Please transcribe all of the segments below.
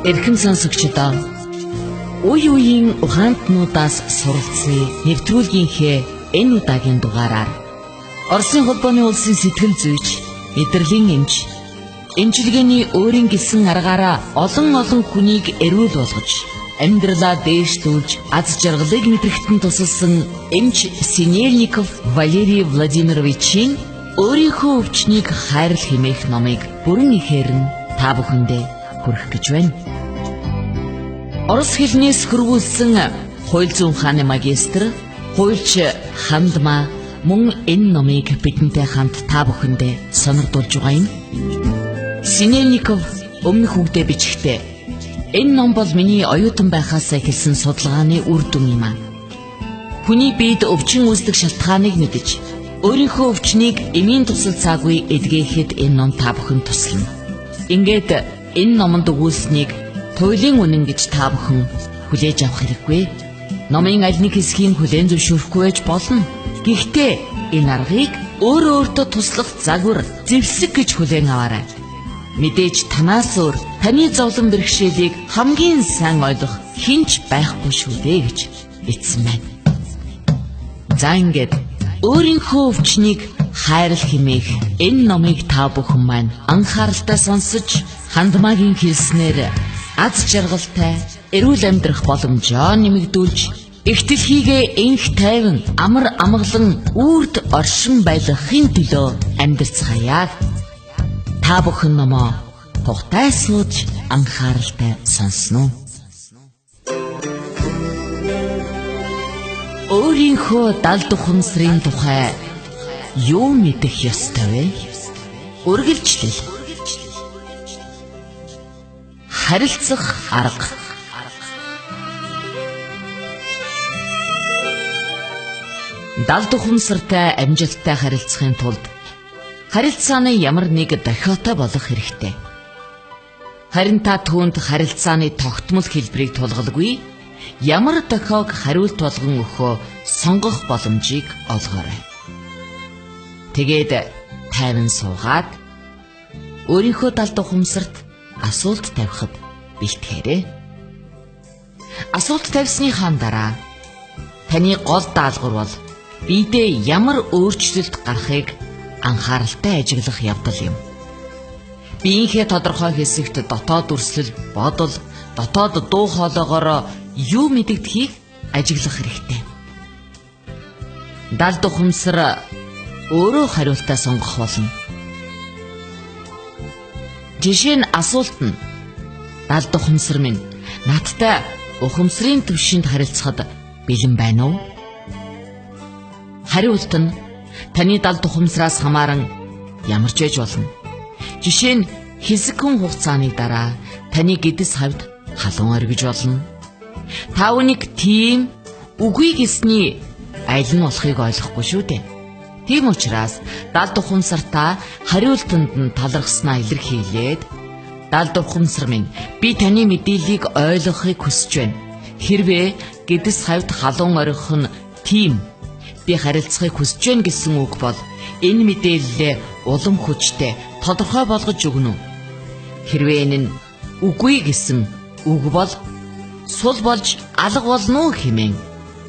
Эрхэм сонсогчдоо үе үеийн ухаантнуудаас суралцсан нэвтрүүлгийнхээ энэ удаагийн дугаараар Оросын холбооны улсын сэтгэл зүйч, мэдрэлийн эмч, эмчилгээний өөрийн гисэн аргаараа олон хүнийг эрүүл болгож, амьдралаа дээшлүүлж, аз жаргалыг мэдрэхтэн тусалсан эмч Синельников Валерий Владимировичийн өөрийнхөө өвчнийг хайрлах хэмээх номыг бүрэн ихээр нь та бүхэндээ хүргэх гэж байна. Орос хэлнээс хөрвүүлсэн хууль зүйн ухааны магистр, хуульч Хандма мөн энэ номыг бидэнтэй хамт та бүхэндээ сонирдуулж байгаа юм. Синельников өмнөх үгдээ бичгтээ энэ ном бол миний оюутан байхаас эхэлсэн судалгааны үр дүн юм а. Хүний биед өвчин үүсдэг шалтгааныг мэдэж, өөрийнхөө өвчнийг эмийн тусалцаагүй эдгээхэд энэ ном та бүхэнд туслана. Ингээд энэ номонд өгүүлсэнийг туйлын үнэн гэж та бүхэн хүлээж авах хэрэггүй. Номын аль нэг хэсгийг хүлээн зөвшөөрөхгүй байж болно. Гэхдээ энэ аргыг өөртөө туслах загвар, зэвсэг гэж хүлээн аваарай. Мэдээж танаас өөр таны зовлон бэрхшээлийг хамгийн сайн ойлгох хинч байхгүй шүү дээ гэж бичсэн байна. За ингээд өөрийнхөө өвчнийг хайрлах хэмээх энэ номыг та бүхэн маань анхааралтай сонсож, Хандмагийн хэлснээр аз жаргалтай эрүүл амьдрах боломжоо нэмэгдүүлж, их дэлхийгээ энх тайван амар амгалан үрд оршин байлгахын төлөө амьдарцгаая. Та бүхэн номоо тухтай сууж анхааралтай сонсноо. Өөрийнхөө далд ухамсарын тухай юу мэдэх ёстой вэ? Үргэлжлэл. Харилцах арга. Далд ухамсартай амжилттай харилцахын тулд харилцааны ямар нэг дохиотой болох хэрэгтэй. Харин та түүнд харилцааны тогтмол хэлбэрийг тулгалгүй, ямар дохиог хариулт болгон өгөхөө сонгох боломжийг олгоорой. Тэгээд тайван суугаад өөрийнхөө далд ухамсарт асуулт тавихад бэлтгэрэй. Асуулт тавьсныхаа дараа таны гол даалгавар бол биедээ ямар өөрчлөлт гарахыг анхааралтай ажиглах явдал юм. Биеийнхээ тодорхой хэсэгт дотоод дүрслэл, бодол, дотоод дуу хоолойгоор юу мэдэгдэхийг ажиглах хэрэгтэй. Далд ухамсар өөрөө хариултаа сонгох болно. Жишээ нь асуулт нь: далд ухамсар минь надтай ухамсарын түвшинд харилцахад бэлэн байна уу? Хариулт нь таны далд ухамсараас хамааран ямар ч байж болно. Жишээ нь хэсэгхэн хугацааны дараа таны гэдэс хавьд халуун оргиж болно. Та үнийг тийм үгүй гэсний аль нь болохыг ойлгохгүй шүү дээ. Тийм учраас далд ухамсартаа хариултанд нь талархснаа илэрхийлээд: далд ухамсар минь, би таны мэдээллийг ойлгохыг хүсэж байна. Хэрвээ гэдэс хавьд халуун оргих нь тийм би харилцахыг хүсэж байна гэсэн үг бол энэ мэдээллээ улам хүчтэй тодорхой болгож өгнө үү? Хэрвээ энэ нь үгүй гэсэн үг бол сул болж алга болно уу хэмээн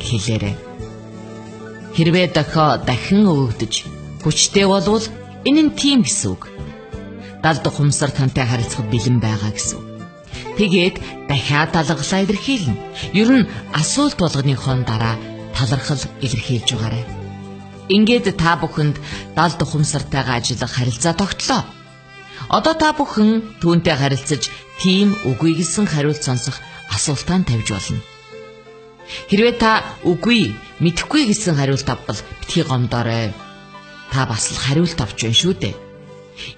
хэлээрэй. Хэрвээ дохио дахин өгөгдөж хүчтэй болвол энэ нь тийм гэсэн үг. Далд ухамсар тантай харилцахад бэлэн байгаа гэсэн үг. Тэгээд дахиад талархлаа илэрхийлнэ. Ер нь асуулт болгоныхон дараа талархал илэрхийлж байгаарай. Ингээд та бүхэнд далд ухамсартайгаа ажиллах харилцаа тогтлоо. Одоо та бүхэн түүнтэй харилцаж тийм үгүй гэсэн хариулт сонсох асуултаа тавьж болно. Хэрвээ та үгүй, мэдэхгүй гэсэн хариулт авбал битгий гомдоорой. Та бас л хариулт авч байна шүү дээ.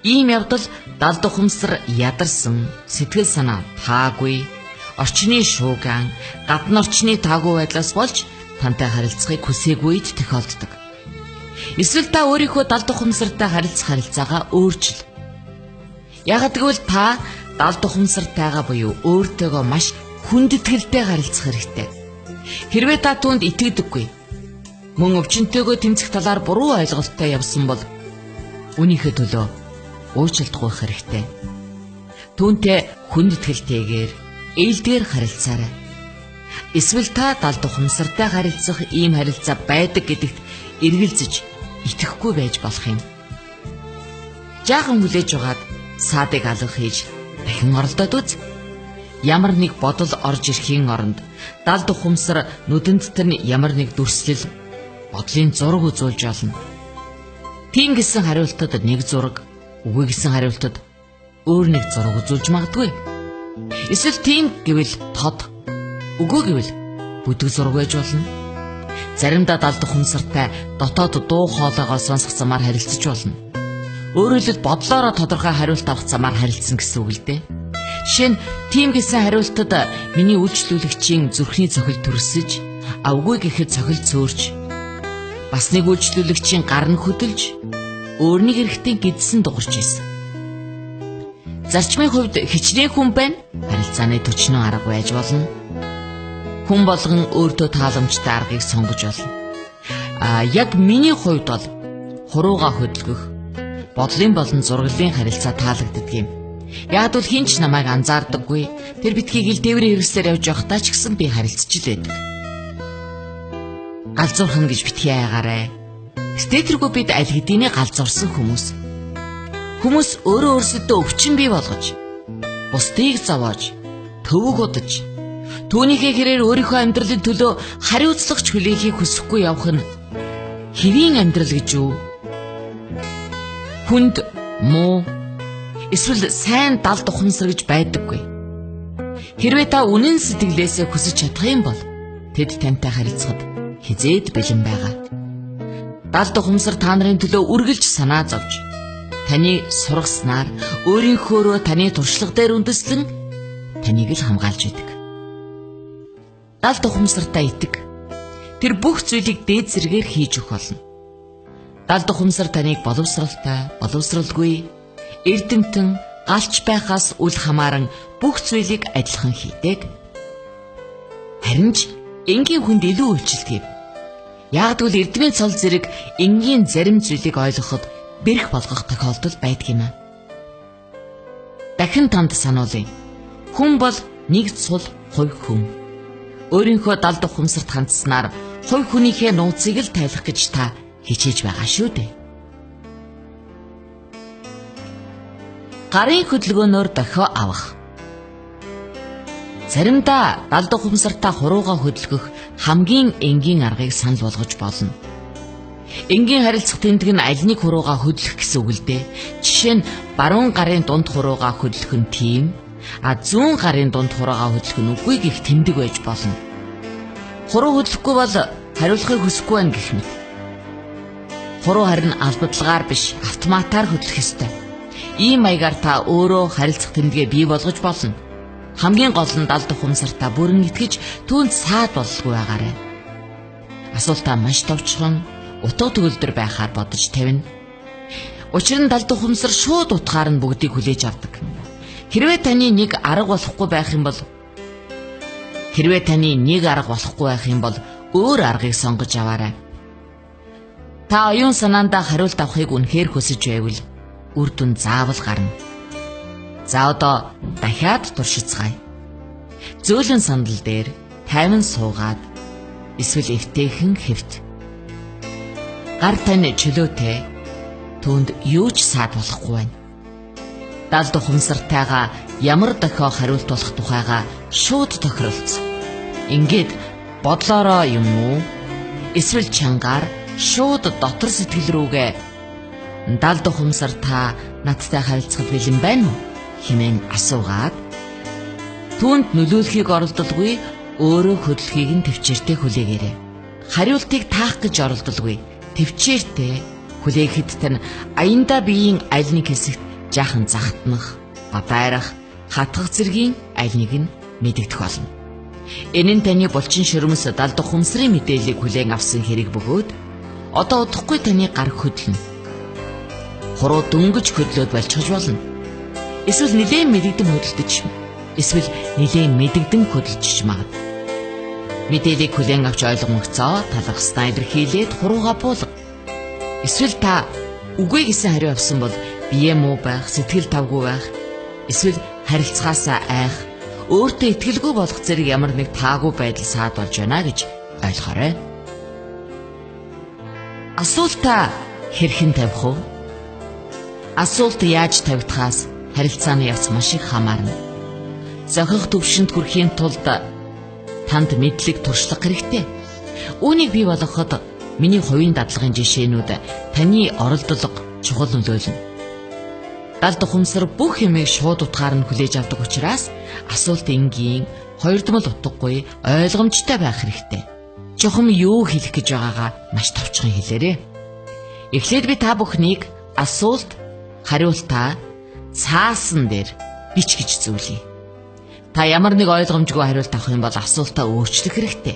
Ийм явдал далд ухамсар ядарсан, сэтгэл санаа таагүй, орчны шууган, гадна орчны таагүй байдлаас болж тантай харилцахыг хүсээгүйд тохиолддог. Эсвэл та өөрийнхөө далд ухамсартай харилцах харилцаагаа өөрчил. Яг гэвэл та далд ухамсартайгаа буюу өөртөөгөө маш хүндэтгэлтэй харилцах хэрэгтэй. Хэрвээ та түүнд итгэдэггүй, мөн өвчнөтэйгөө тэмцэх талаар буруу ойлголттой явсан бол үнийхээ төлөө уучлалт гуйх хэрэгтэй. Түүнтэй хүндэтгэлтэйгээр ээлдгээр харилцаарай. Эсвэл та далд ухамсартай харилцах ийм харилцаа байдаг гэдэгт эргэлзэж итгэхгүй байж болох юм. Жаахан хүлээж угаад саадыг алга хийж дахин оролдоод үз. Ямар нэг бодол орж ирэхийн оронд далд ухамсар нүдэнд тань ямар нэг дүрслэл бодлын зураг үзүүлж олно. Тийм гэсэн хариултад нэг зураг, үгүй гэсэн хариултад өөр нэг зураг үзүүлж магадгүй. Эсвэл тийм гэвэл тод, үгүй гэвэл бүдэг зураг байж болно. Заримдаа далд ухамсартай дотоод дуу хоолойгоо сонсох замаар харилцаж болно. Өөрөөр хэлбэл бодлоороо тодорхой хариулт авах замаар харилцсан гэсэн үг л дээ. Жишээ нь тийм гэсэн хариултад миний үйлчлүүлэгчийн зүрхний цохил төрөсөж, авгүй гэхэд цохил цөөрч, бас нэг үйлчлүүлэгчийн гар нь хөдөлж, өөрний эрэгтэй гидсэн дугарч байсан. Зарчмын хувьд хичнээн хүн байна, харилцааны төчнөө арга байж болно. Хүн болгон өөртөө тааламжтай аргыг сонгож болно. Яг миний хувьд бол хурууга хөдөлгөх, бодлын болон зураглалын харилцаа таалагддаг юм. Яг бол хинч намайг анзаардаггүй. Тэр битгий гэл тээврийн хэрэгслээр явж явахдаа ч гэсэн би харилцаж л байдаг. Галзуурхан гэж битгий айгаарай. Стетергүй бид аль хэдийн галзуурсан хүмүүс. Хүмүүс өөрөө өөрсдөө өвчин бий болгож, бусдыг зовоож, төвөг удаж, түүнийхээ хэрээр өөрийнхөө амьдралын төлөө хариуцлагч хүлээхийг хүсэхгүй явах нь хэвийн амьдрал гэж юу? Хүнд муу эсвэл сайн далд ухамсар гэж байдаггүй. Хэрвээ та үнэн сэтгэлээсээ хүсэж чадах юм бол тэд тантай харилцахад хизээд бэлэн байгаа. Далд ухамсар та нарын төлөө үргэлж санаа зовж, таны сургаснаар өөрийнхөөрөө таны туршлага дээр үндэслэн таныг л хамгаалж байдаг. Далд ухамсартаа итэг. Тэр бүх зүйлийг дээд зэргээр хийж өгөх болно. Далд ухамсар таныг боловсралтай, боловсралгүй, эрдэмтэн, галч байхаас үл хамааран бүх зүйлийг адилхан хийдэг. Харин ч энгийн хүнд илүү үйлчилдэг. Ягдвал эрдмийн цол зэрэг энгийн зарим зүйлийг ойлгоход бэрх болгох тохиолдол байдаг юм. Дахин танд сануулъя. Хүн бол нэг цул хувь хүн. Өөрийнхөө далд ухамсарт хандсанаар хувь хүнийхээ нууцыг л тайлах гэж та хичээж байгаа шүү дээ. Гарын хөдөлгөөнөөр дохио авах. Заримдаа далд ухамсартаа хурууга хөдөлгөх хамгийн энгийн аргыг санал болгож болно. Энгийн харилцах тэмдэг нь аль нэг хурууга хөдлөх гэсэн үг л дээ. Жишээ нь баруун гарын дунд хурууга хөдлөх нь тийм, зүүн гарын дунд хурууга хөдлөх нь үгүй гэх тэмдэг байж болно. Хуруу хөдлөхгүй бол хариулахыг хүсэхгүй байна гэх мэт. Хуруу харин албадлагаар биш, автоматар хөдлөх ёстой. Ийм маягаар та өөрөө харилцах тэмдэгээ бий болгож болно. Хамгийн гол нь далд ухамсартаа бүрэн итгэж түүнд саад бололгүй байгаарай. Асуултаа маш товчхон, утга төгөлдөр байхаар бодож тавина. Учир нь далд ухамсар шууд утгаар нь бүгдийг хүлээж авдаг. Хэрвээ таны нэг арга болохгүй байх юм бол өөр аргыг сонгож аваарай. Та оюун санаандаа хариулт авахыг үнэхээр хүсэж байвал үр дүн заавал гарна. За одоо дахиад туршицгаая. Зөөлөн сандал дээр тайван суугаад эсвэл эвтэйхэн хэвт. Гар тань чөлөөтэй, түүнд юу ч саад болохгүй байна. Далд ухамсартайгаа ямар дохио хариулт болох тухайга шууд тохиролцсон. Ингээд бодлороо юм уу? Эсвэл чангаар шууд дотор сэтгэл рүүгээ далд ухамсар та надтай харилцахад бэлэн байна уу хэмээн асуугаад түүнд нөлөөлөхийг оролдолгүй өөрөө хөдөлгөхийг нь төвчээртэй хүлээгээрэй. Хариултыг таах гэж оролдолгүй төвчээртэй хүлээхэд тань аяндаа биеийн аль нэг хэсэгт жаахан захтнах, бадайрах, хатгах зэргийн аль нэг нь мэдэгдэх болно. Энэ нь таны булчин шөрмөс далд ухамсарын мэдээллийг хүлээн авсан хэрэг бөгөөд одоо удахгүй таны гар хөдлөн хуруу дөнгөж хөдлөөд болчихж болно. Эсвэл нэлээд мэдэгдэн хөдөлдөж, эсвэл нэлээд мэдэгдэн хөдөлж магад. Мэдээллийг хүлээн авч ойлгомогцоо талах стайл илэрхийлээд хурууга буулга. Эсвэл та үгүй гэсэн хариу авсан бол бие муу байх, сэтгэл тавгүй байх, эсвэл харилцагаасаа айх, өөртөө итгэлгүй болох зэрэг ямар нэг таагүй байдал саад болж байна гэж ойлгоорой. Асуултаа хэрхэн тавих вэ? Асуулт яаж тавигдахаас харилцааны явц маш их хамаарна. Зохих төвшөнд хүрэхийн тулд танд мэдлэг туршлага хэрэгтэй. Үүнийг бий болгоход миний хувийн дадлагын жишээнүүд таны оролдлого чухал нөлөөлнө. Далд ухамсар бүх юмыг шууд утгаар нь хүлээж авдаг учраас асуулт энгийн, хоёрдмол утгагүй, ойлгомжтой байх хэрэгтэй. Чухам юу хэлэх гэж байгаагаа маш товчхон хэлээрэй. Эхлээд би та бүхнийг асуулт, хариултаа цаасан дээр бич гэж зүйлье. Та ямар нэг ойлгомжгүй хариулт авах юм бол асуултаа өөрчлөх хэрэгтэй.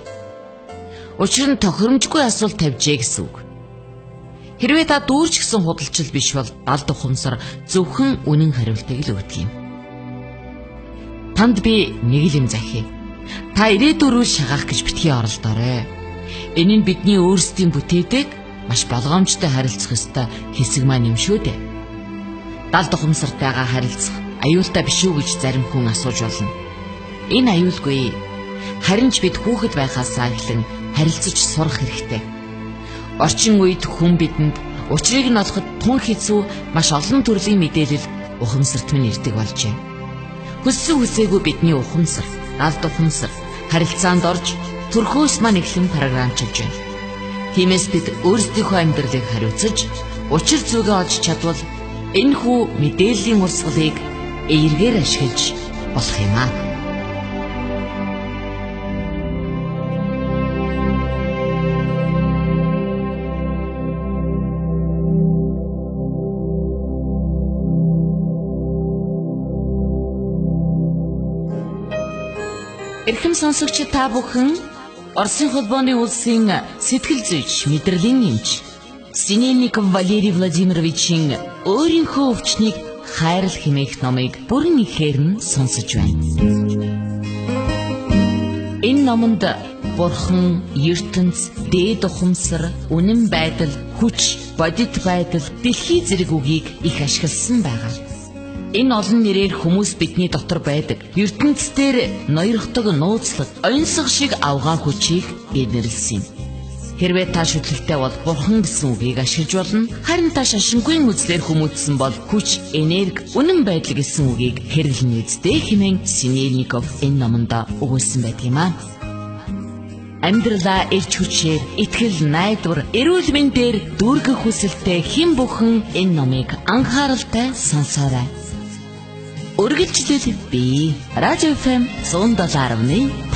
Учир нь тохиромжгүй асуулт тавьжээ гэсэн үг. Хэрвээ та дүүрч гисэн худалчил биш бол далд ухамсар зөвхөн үнэн хариултыг л өгдөг юм. Танд би нэг л юм захив. Та ирээдүйрөө шагаах гэж битгий оролдоорой. Энэ нь бидний өөрсдийн бүтээдэг маш болгоомжтой харилцах ёстой хэсэг маань юм шүү дээ. Далд ухамсартайгаа харилцах аюултай биш үү гэж зарим хүн асууж болно. Энэ аюулгүй. Харин ч бид хүүхэд байхаасаа эхлэн харилцаж сурах хэрэгтэй. Орчин үед хүн бидэнд учрыг нь олоход тун хэцүү маш олон төрлийн мэдээлэл ухамсарт минь ирдэг болжээ. Хүссэн хүсээгүй бидний ухамсар, далд ухамсар харилцаанд орж төрхөөс маань эхлэн програмчилж байна. Тиймээс бид өөрсдийнхөө амьдралыг хариуцаж, учир зүгээ олж чадвал энэ хүү мэдээллийн урсгалыг эергээр ашиглаж болох юм аа. Эрхэм сонсогч та бүхэн Оросын холбооны улсын сэтгэл зүйч, мэдрэлийн эмч Синельников Валерий Владимировичийн өөрийнхөө өвчнийг хайрал хэмээх номыг бүрэн ихээр нь сонсож байна. Энэ номонд Бурхан, ертөнц, дээд ухамсар, үнэн байдал, хүч, бодит байдал, дэлхий зэрэг үгийг их ашигласан байгаа. Энэ олон нэрээр хүмүүс бидний дотор байдаг ертөнцийн ноёрхдог нууцлаг, онцлог шиг авгаа хүчийг генэрлсэн юм. Хэрвээ та шүтлэгтэй бол Бурхан гэсэн үгийг ашиглаж болно. Харин та шашингүй үзлэр хүмүүжсэн бол хүч, энерги, үнэн байдал гэсэн үгийг хэрэглэнэ үстэй хэмээн Синельников энэ номонд өгүүлсэн байдаг юм аа. Амьдралаа элч хүчээр, итгэл, найдвар, эрүүл мэндээр дүүргэх хүсэлтэй хэн бүхэн энэ номыг анхааралтай сонсоорой. Үргэлжлэл би Радио FM 107.1